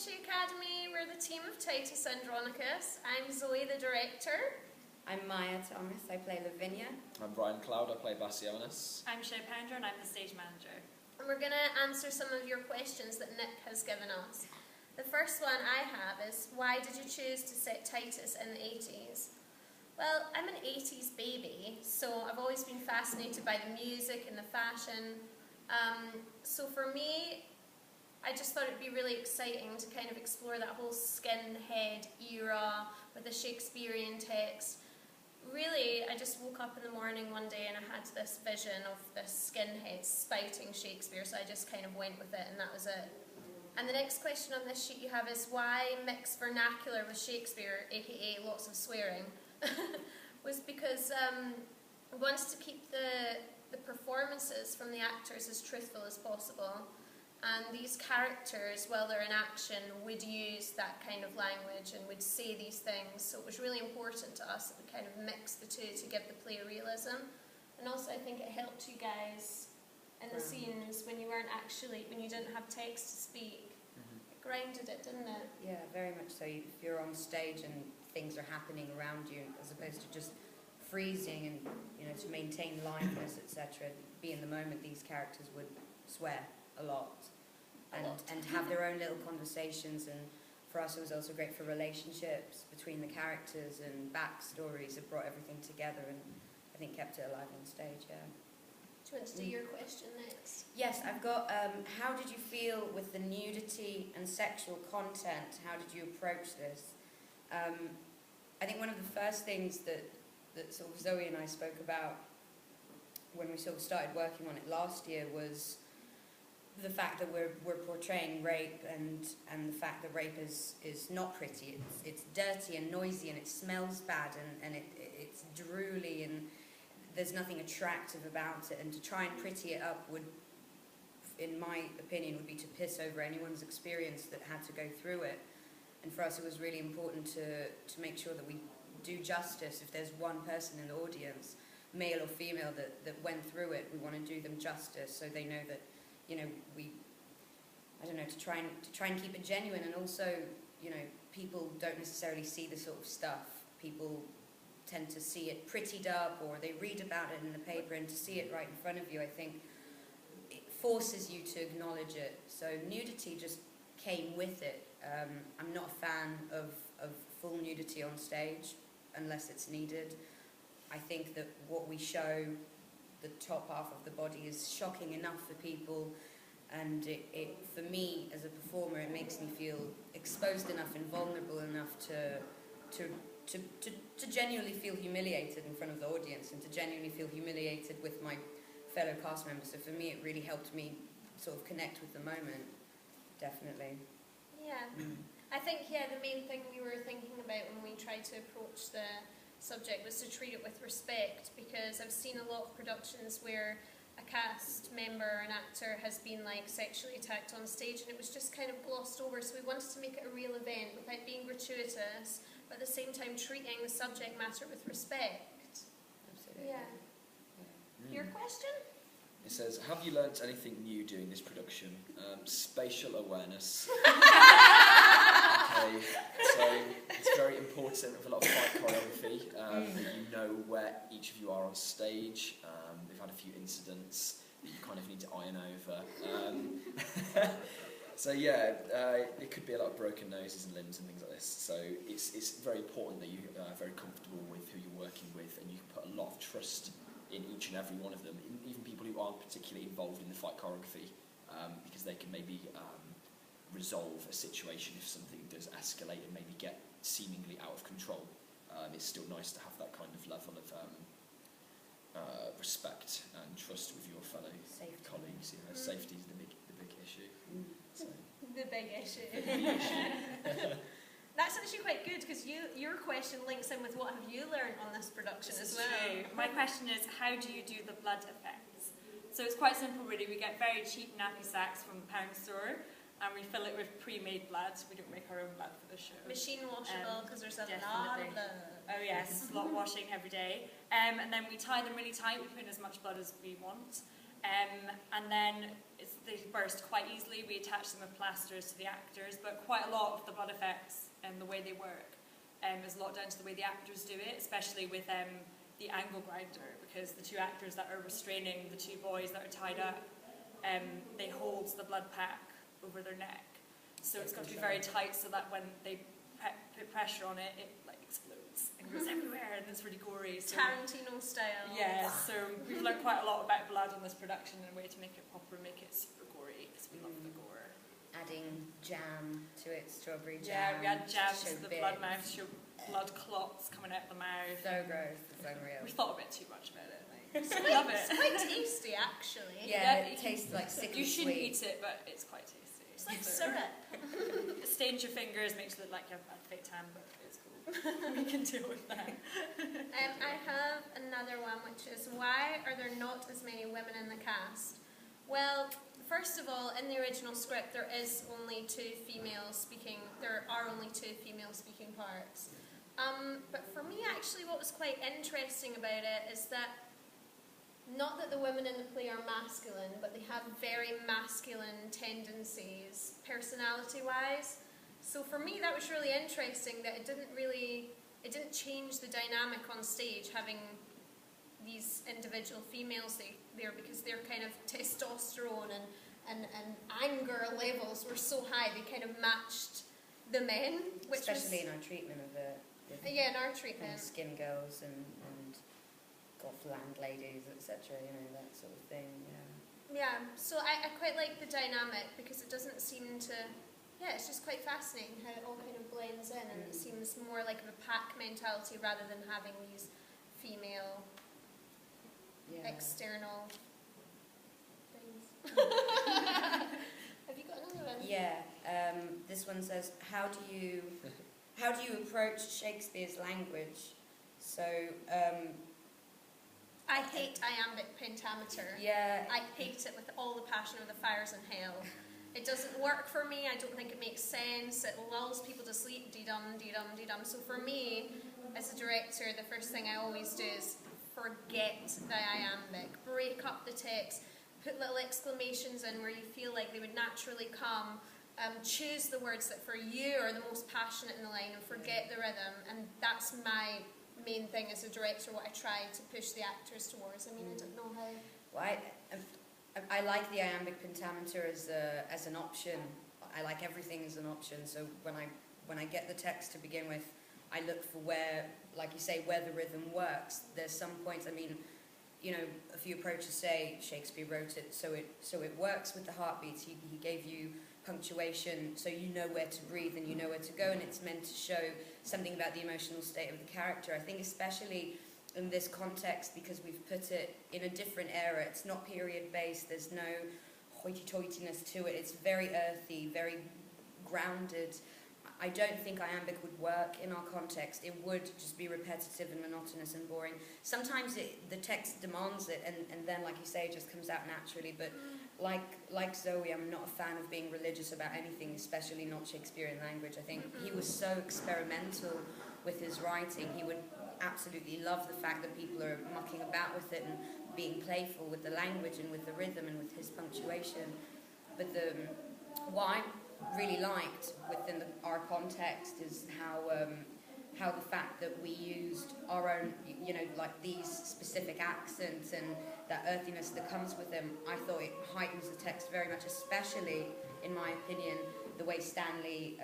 Poetry Academy. We're the team of Titus Andronicus. I'm Zoe, the director. I'm Maya Thomas, I play Lavinia. I'm Brian Cloud, I play Bassionis. I'm Shay Pounder and I'm the stage manager. And we're going to answer some of your questions that Nick has given us. The first one I have is, why did you choose to set Titus in the 80s? Well, I'm an 80s baby, so I've always been fascinated by the music and the fashion. So for me, I just thought it'd be really exciting to kind of explore that whole skinhead era with the Shakespearean text. Really, I just woke up in the morning one day and I had this vision of this skinhead spiting Shakespeare, so I just kind of went with it and that was it. And the next question on this sheet you have is, why mix vernacular with Shakespeare, aka lots of swearing? Was because I wanted to keep the performances from the actors as truthful as possible. And these characters, while they're in action, would use that kind of language and would say these things. So it was really important to us that we kind of mix the two to give the play realism. And also I think it helped you guys in the scenes when you didn't have text to speak. It grounded it, didn't it? Yeah, very much so. If you're on stage and things are happening around you, as opposed to just freezing and, to maintain liveliness, etc., be in the moment, these characters would swear a lot and have their own little conversations. And for us it was also great for relationships between the characters and backstories. It brought everything together and I think kept it alive on stage. Yeah. Do you want to do your question next? Yes, I've got, how did you feel with the nudity and sexual content? How did you approach this? I think one of the first things that sort of Zoe and I spoke about when we sort of started working on it last year was the fact that we're portraying rape and the fact that rape is not pretty. It's dirty and noisy and it smells bad and it's drooly and there's nothing attractive about it. And to try and pretty it up would, in my opinion, would be to piss over anyone's experience that had to go through it. And for us it was really important to make sure that we do justice. If there's one person in the audience, male or female, that went through it, we want to do them justice so they know that to try and keep it genuine. And also, people don't necessarily see the sort of stuff. People tend to see it prettied up or they read about it in the paper, and to see it right in front of you, I think it forces you to acknowledge it. So nudity just came with it. I'm not a fan of full nudity on stage unless it's needed. I think that what we show, the top half of the body, is shocking enough for people, and it for me as a performer, it makes me feel exposed enough and vulnerable enough to genuinely feel humiliated in front of the audience and to genuinely feel humiliated with my fellow cast members. So for me it really helped me sort of connect with the moment, definitely. Yeah. I think, the main thing we were thinking about when we tried to approach the subject was to treat it with respect, because I've seen a lot of productions where a cast member or an actor has been sexually attacked on stage and it was just kind of glossed over. So we wanted to make it a real event without being gratuitous, but at the same time treating the subject matter with respect. Absolutely. Yeah. Your question? It says, have you learnt anything new doing this production? Spatial awareness. Okay, so it's very important with a lot of fight choreography. You know where each of you are on stage. We've had a few incidents that you kind of need to iron over. So it could be a lot of broken noses and limbs and things like this. So it's very important that you are very comfortable with who you're working with, and you can put a lot of trust in each and every one of them, even people who aren't particularly involved in the fight choreography, because they can maybe resolve a situation if something does escalate and maybe get seemingly out of control. It's still nice to have that kind of level of respect and trust with your fellow colleagues. Safety is the big issue. So. The big issue. The big issue. That's actually quite good, because your question links in with what have you learned on this production as well. True. My question is, how do you do the blood effects? So it's quite simple really. We get very cheap nappy sacks from the pound store and we fill it with pre-made blood. We don't make our own blood for the show. Machine washable, because there's a lot of blood. Oh yes, a lot of washing every day. And then we tie them really tight. We put in as much blood as we want. And then they burst quite easily. We attach them with plasters to the actors, but quite a lot of the blood effects and the way they work is a lot down to the way the actors do it, especially with the angle grinder, because the two actors that are restraining the two boys that are tied up, they hold the blood pack over their neck. So it's got to be very tight so that when they put pressure on it, it like explodes and goes everywhere, and it's really gory. So, Tarantino style. yeah, so we've learned quite a lot about blood on this production and a way to make it proper, make it super gory, because we love the gore. Adding jam to it, strawberry jam. Yeah, we had jams show to the bits. blood mouth, show blood clots coming out the mouth. So gross, it's unreal. We thought a bit too much about it. Like, we love It's it. quite tasty, actually. Yeah, Yeah, it tastes like sickly You shouldn't sweet. eat it, but it's quite tasty. It's like So- syrup. It stains your fingers, makes you look like you have a fake tan, but it's cool. We can deal with that. I have another one, which is, why are there not as many women in the cast? Well, first of all, in the original script, there are only two female speaking parts. But for me, actually, what was quite interesting about it is that, not that the women in the play are masculine, but they have very masculine tendencies, personality-wise. So for me, that was really interesting, that it didn't change the dynamic on stage, having these individual females there, because their kind of testosterone and anger levels were so high, they kind of matched the men, which Especially in our treatment of it. With in our kind treatment. of skin girls and goth landladies, etc. You know, that sort of thing. Yeah, so I quite like the dynamic, because it doesn't seem to, it's just quite fascinating how it all kind of blends in, and it seems more like a pack mentality rather than having these female Yeah. external things. Have you got another one? Yeah. This one says, how do you approach Shakespeare's language? So, I hate iambic pentameter. yeah. I hate it with all the passion of the fires in hell. It doesn't work for me. I don't think it makes sense. It lulls people to sleep. Dee-dum, dee-dum, dee-dum. So for me, as a director, the first thing I always do is forget the iambic. Break up the text. Put little exclamations in where you feel like they would naturally come. Choose the words that for you are the most passionate in the line, and forget the rhythm. And that's my main thing as a director, what I try to push the actors towards. I mean, I don't know how... Well, I like the iambic pentameter as an option. I like everything as an option. So when I get the text to begin with, I look for where, like you say, where the rhythm works. There's some points, I mean, you know, a few approaches say Shakespeare wrote it so it works with the heartbeats. He gave you punctuation so you know where to breathe and you know where to go, and it's meant to show something about the emotional state of the character. I think especially in this context, because we've put it in a different era, it's not period based, there's no hoity-toityness to it, it's very earthy, very grounded. I don't think iambic would work in our context. It would just be repetitive and monotonous and boring. Sometimes the text demands it, and then, like you say, it just comes out naturally. But like Zoe, I'm not a fan of being religious about anything, especially not Shakespearean language. I think he was so experimental with his writing. He would absolutely love the fact that people are mucking about with it and being playful with the language and with the rhythm and with his punctuation. But what I really liked within our context is how the fact that we used our own, you know, like these specific accents and that earthiness that comes with them. I thought it heightens the text very much, especially, in my opinion, the way Stanley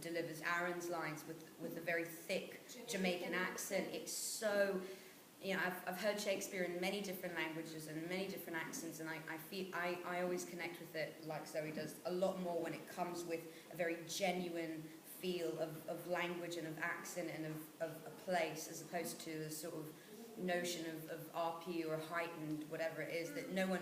delivers Aaron's lines with a very thick Jamaican accent. It's so, you know, I've heard Shakespeare in many different languages and many different accents, and I always connect with it, like Zoe does, a lot more when it comes with a very genuine feel of language and of accent and of a place, as opposed to the sort of notion of RP or heightened whatever it is that no one,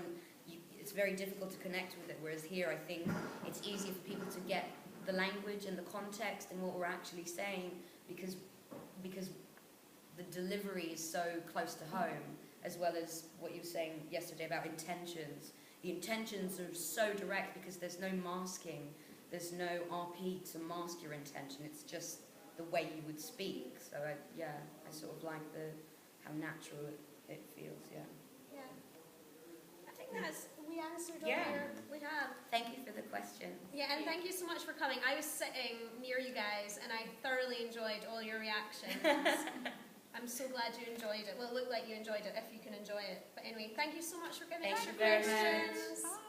it's very difficult to connect with it, whereas here I think it's easier for people to get the language and the context and what we're actually saying, because the delivery is so close to home, as well as what you were saying yesterday about intentions. The intentions are so direct because there's no masking, there's no RP to mask your intention, it's just the way you would speak. So I sort of like how natural it feels, yeah. Yeah. I think we we answered all Yeah. your... We have. Thank you for the question. Yeah, and thank you so much for coming. I was sitting near you guys, and I thoroughly enjoyed all your reactions. I'm so glad you enjoyed it. Well, it looked like you enjoyed it, if you can enjoy it. But anyway, thank you so much for giving Thank us you your very questions. much. Bye.